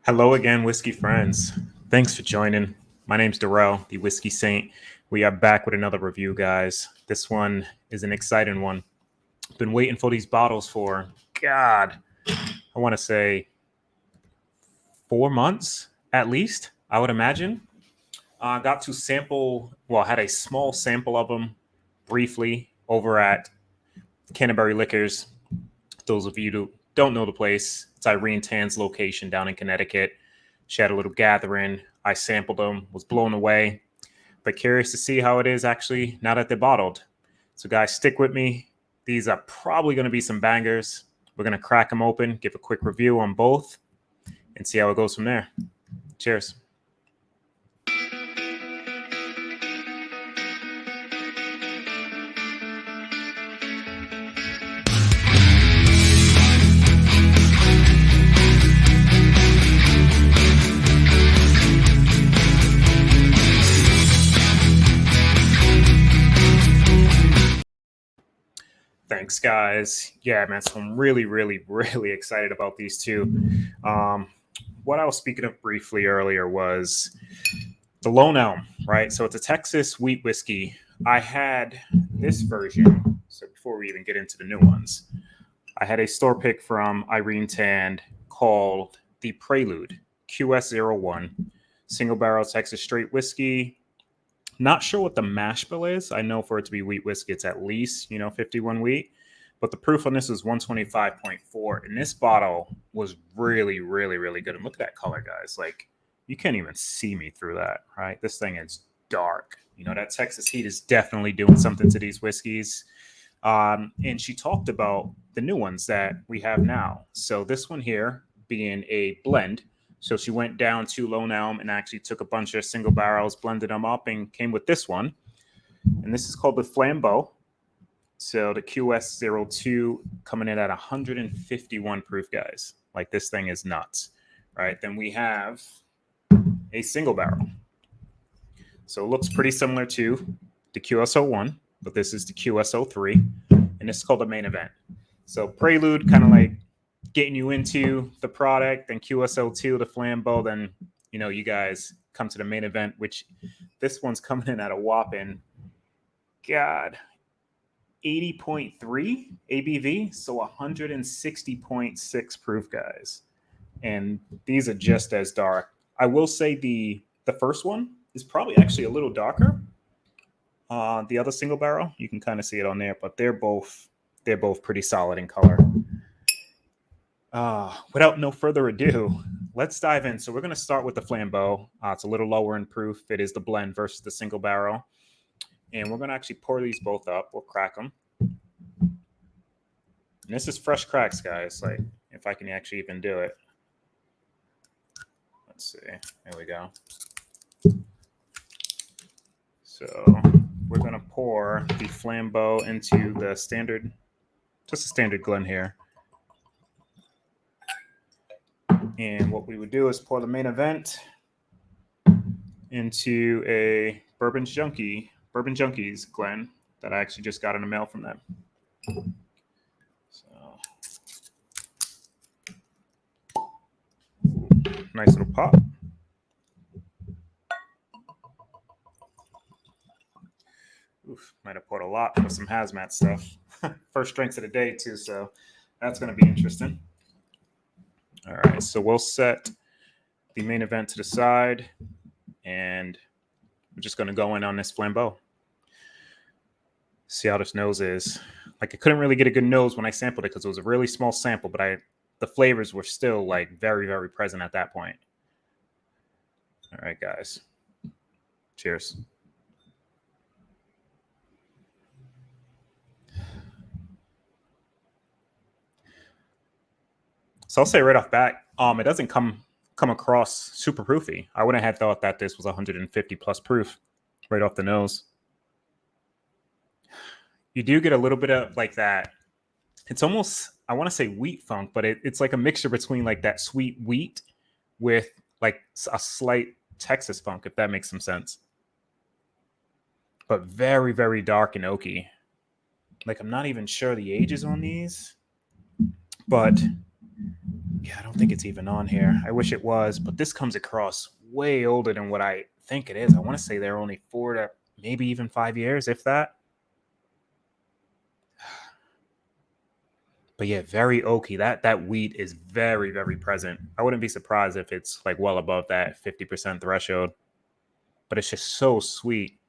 Hello again, whiskey friends. Thanks for joining. My name's Durell, the Whiskey Saint. We are back with another review, guys. This one is an exciting one. Been waiting for these bottles for, God, I want to say 4 months at least, I would imagine. Got to sample, well, I had a small sample of them briefly over at Canterbury Liquors. Those of you who don't know the place, it's Irene Tan's location down in Connecticut. She had a little gathering. I sampled them, was blown away, but curious to see how it is actually now that they're bottled. So, guys, stick with me. These are probably going to be some bangers. We're going to crack them open, give a quick review on both, and see how it goes from there. Cheers. Thanks, guys. Yeah, man. So I'm really excited about these two. Um, what I was speaking of briefly earlier was the Lone Elm, right? So it's a Texas wheat whiskey. I had this version. So before we even get into the new ones, I had a store pick from Irene Tan called the Prelude QS01 single barrel Texas straight whiskey. Not sure what the mash bill is. I know for it to be wheat whiskey, it's at least, 51 wheat. But the proof on this is 125.4. And this bottle was really good. And look at that color, guys. Like, you can't even see me through that, right? This thing is dark. That Texas heat is definitely doing something to these whiskeys. And she talked about the new ones that we have now. So this one here being a blend. So she went down to Lone Elm and actually took a bunch of single barrels, blended them up, and came with this one. And this is called the Flambeau. So the QS02 coming in at 151 proof, guys. Like, this thing is nuts, right? Then we have a single barrel. So it looks pretty similar to the QS01, but this is the QS03, and this is called the Main Event. So Prelude, kind of like getting you into the product, then QSO2, the Flambeau, then you guys come to the Main Event, which this one's coming in at a whopping 80.3 ABV, so 160.6 proof, guys. And these are just as dark. I will say the first one is probably actually a little darker. The other single barrel, you can kind of see it on there, but they're both pretty solid in color. Without no further ado, let's dive in. So we're going to start with the Flambeau. It's a little lower in proof. It is the blend versus the single barrel. And we're going to actually pour these both up. We'll crack them. And this is fresh cracks, guys. Like, if I can actually even do it. Let's see. There we go. So we're going to pour the Flambeau into the standard, just a standard Glen here. And what we would do is pour the Main Event into a Bourbon Junkies Glen that I actually just got in the mail from them. So, nice little pop. Oof, might have poured a lot for some hazmat stuff. First drinks of the day, too, so that's going to be interesting. All right, so we'll set the Main Event to the side, and we're just going to go in on this Flambeau. See how this nose is. Like, I couldn't really get a good nose when I sampled it because it was a really small sample, but the flavors were still like very present at that point. All right, guys. Cheers. So I'll say right off bat, it doesn't come across super proofy. I wouldn't have thought that this was 150 plus proof right off the nose. You do get a little bit of like that. It's almost, I want to say wheat funk, but it's like a mixture between like that sweet wheat with like a slight Texas funk, if that makes some sense. But very dark and oaky. Like, I'm not even sure the ages on these, but Yeah, I don't think it's even on here. I wish it was, but this comes across way older than what I think it is. I want to say they're only 4 to maybe even 5 years, if that. But yeah, very oaky. That wheat is very, very present. I wouldn't be surprised if it's like well above that 50% threshold. But it's just so sweet.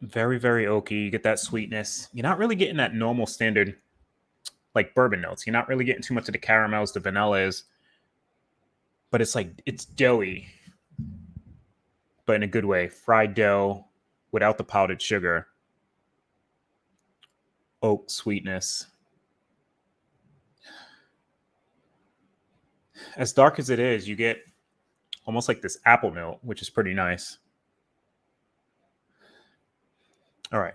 Very, very oaky. You get that sweetness. You're not really getting that normal standard like bourbon notes. You're not really getting too much of the caramels, the vanilla is, but it's like it's doughy, but in a good way. Fried dough without the powdered sugar. Oak sweetness. As dark as it is, you get almost like this apple note, which is pretty nice. All right,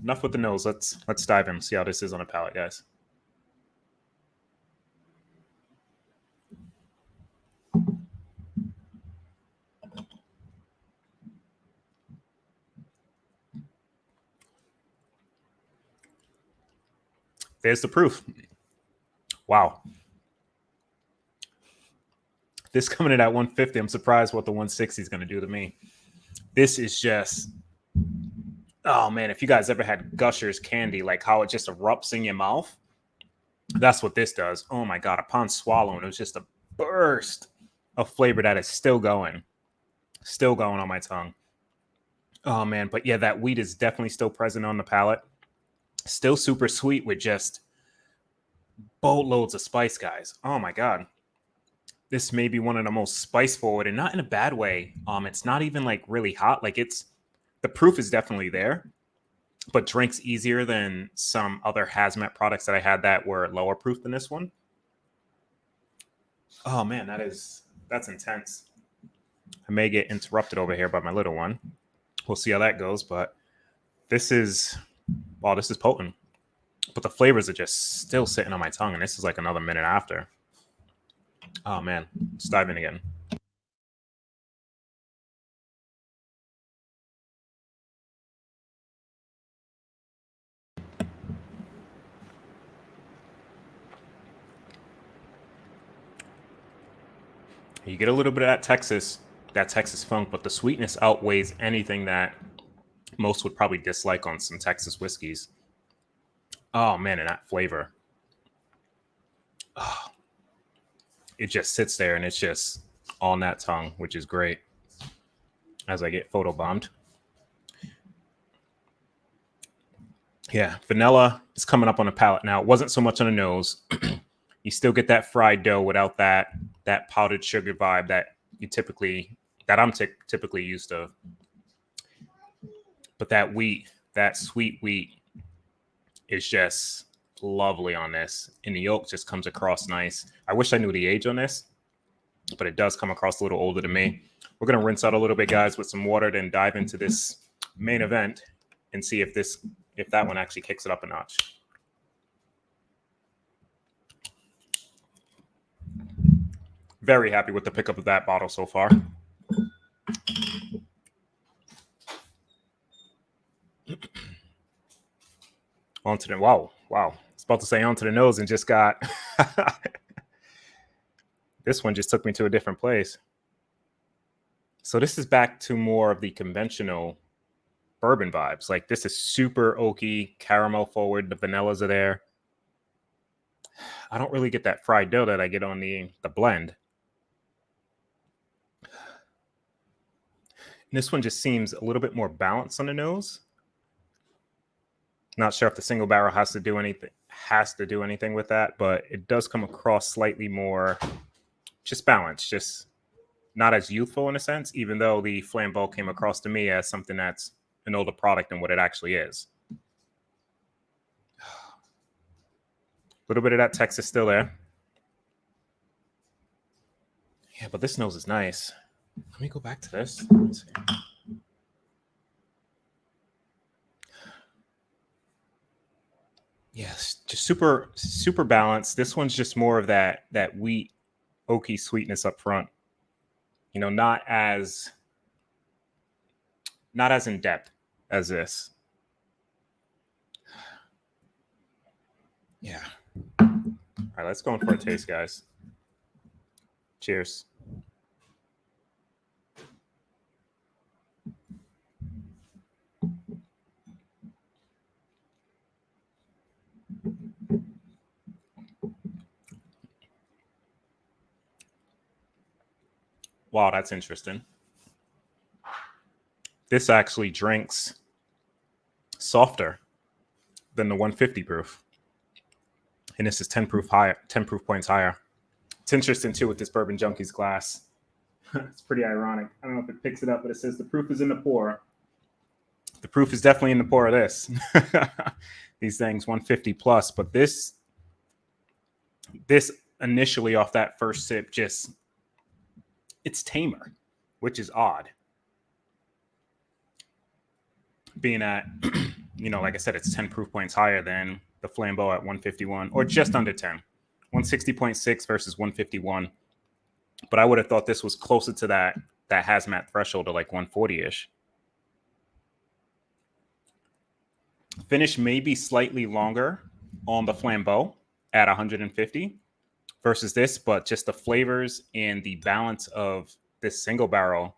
enough with the nose. Let's dive in. See how this is on a palate, guys. There's the proof. Wow, this coming in at 150. I'm surprised what the 160 is going to do to me. This is just, oh man, if you guys ever had Gushers candy, like how it just erupts in your mouth, that's what this does. Oh my god, upon swallowing, it was just a burst of flavor that is still going on my tongue. Oh man, but yeah, that wheat is definitely still present on the palate. Still super sweet with just boatloads of spice, guys. Oh my god. This may be one of the most spice forward and not in a bad way. It's not even like really hot. Like it's the proof is definitely there, but drinks easier than some other hazmat products that I had that were lower proof than this one. Oh man, that's intense. I may get interrupted over here by my little one. We'll see how that goes, but this is wow, this is potent. But the flavors are just still sitting on my tongue, and this is like another minute after. Oh man, let's dive in again. You get a little bit of that Texas funk, but the sweetness outweighs anything that most would probably dislike on some Texas whiskeys. Oh man, and that flavor. Oh, it just sits there and it's just on that tongue, which is great as I get photobombed. Yeah, vanilla is coming up on the palate now. It wasn't so much on the nose. You still get that fried dough without that powdered sugar vibe that you typically that I'm typically used to. But that wheat, that sweet wheat, is just lovely on this, and the yolk just comes across nice. I wish I knew the age on this, but it does come across a little older than me. We're gonna rinse out a little bit, guys, with some water, then dive into this main event and see if that one actually kicks it up a notch. Very happy with the pickup of that bottle so far. Onto the wow. I was about to say onto the nose and just got this one just took me to a different place. So this is back to more of the conventional bourbon vibes. Like this is super oaky, caramel forward. The vanillas are there. I don't really get that fried dough that I get on the blend. And this one just seems a little bit more balanced on the nose. Not sure if the single barrel has to do anything with that, but it does come across slightly more just balanced, just not as youthful in a sense, even though the flambeau came across to me as something that's an older product than what it actually is. A little bit of that Texas still there. Yeah, but this nose is nice. Let me go back to this. Let's see. Yes, just super balanced. This one's just more of that wheat oaky sweetness up front. You know, not as in depth as this. Yeah. All right, let's go in for a taste, guys. Cheers. Wow, that's interesting. This actually drinks softer than the 150 proof. And this is 10 proof higher, 10 proof points higher. It's interesting too with this Bourbon Junkies glass. It's pretty ironic. I don't know if it picks it up, but it says the proof is in the pour. The proof is definitely in the pour of this. These things 150 plus, but this initially off that first sip, just it's tamer, which is odd. Being at, like I said, it's 10 proof points higher than the Flambeau at 151, or just under 10. 160.6 versus 151. But I would have thought this was closer to that hazmat threshold of like 140-ish. Finish may be slightly longer on the Flambeau at 150 versus this, but just the flavors and the balance of this single barrel,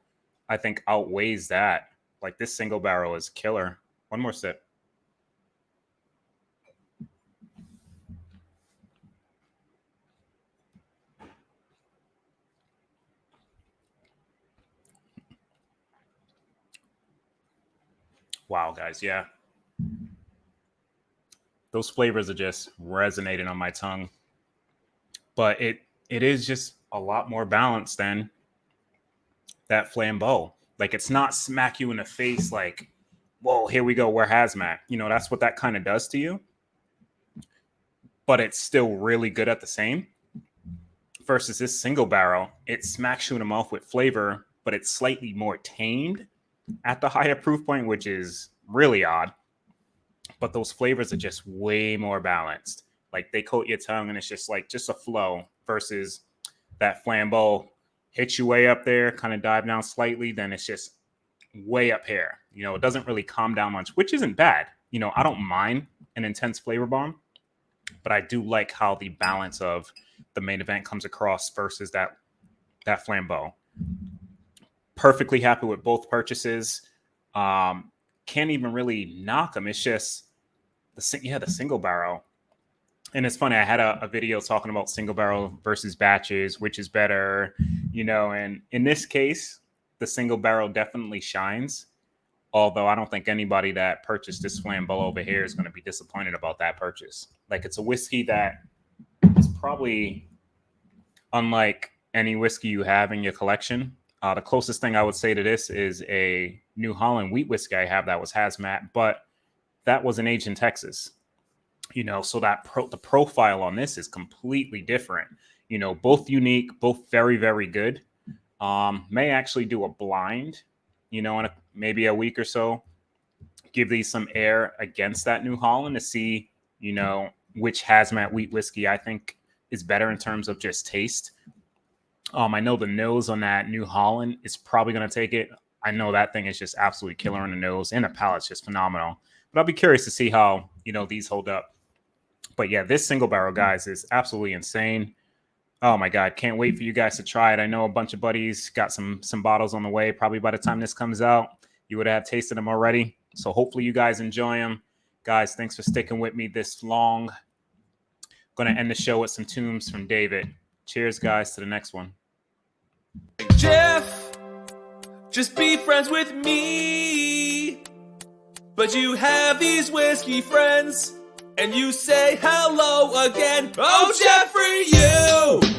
I think outweighs that. Like this single barrel is killer. One more sip. Wow, guys, yeah. Those flavors are just resonating on my tongue. But it is just a lot more balanced than that Flambeau. Like it's not smack you in the face like, whoa, here we go, we're hazmat. That's what that kind of does to you. But it's still really good at the same. Versus this single barrel, it smacks you in the mouth with flavor, but it's slightly more tamed at the higher proof point, which is really odd. But those flavors are just way more balanced. Like they coat your tongue and it's just like just a flow versus that Flambeau hits you way up there, kind of dive down slightly, then it's just way up here. It doesn't really calm down much, which isn't bad. I don't mind an intense flavor bomb, but I do like how the balance of the main event comes across versus that Flambeau. Perfectly happy with both purchases. Can't even really knock them. It's just the single barrel. And it's funny, I had a video talking about single barrel versus batches, which is better, and in this case, the single barrel definitely shines. Although I don't think anybody that purchased this Flambeau over here is going to be disappointed about that purchase. Like it's a whiskey that is probably unlike any whiskey you have in your collection. The closest thing I would say to this is a New Holland wheat whiskey I have that was hazmat, but that wasn't aged in Texas. So that the profile on this is completely different. Both unique, both very, very good. May actually do a blind, in maybe a week or so. Give these some air against that New Holland to see, which hazmat wheat whiskey I think is better in terms of just taste. I know the nose on that New Holland is probably going to take it. I know that thing is just absolutely killer on the nose, and the palate's just phenomenal. But I'll be curious to see how, these hold up. But yeah, this single barrel, guys, is absolutely insane. Oh my God, can't wait for you guys to try it. I know a bunch of buddies got some bottles on the way. Probably by the time this comes out, you would have tasted them already. So hopefully you guys enjoy them. Guys, thanks for sticking with me this long. Going to end the show with some tunes from David. Cheers, guys, to the next one. Jeff, just be friends with me. But you have these whiskey friends, and you say hello again. Oh, Jeffrey, you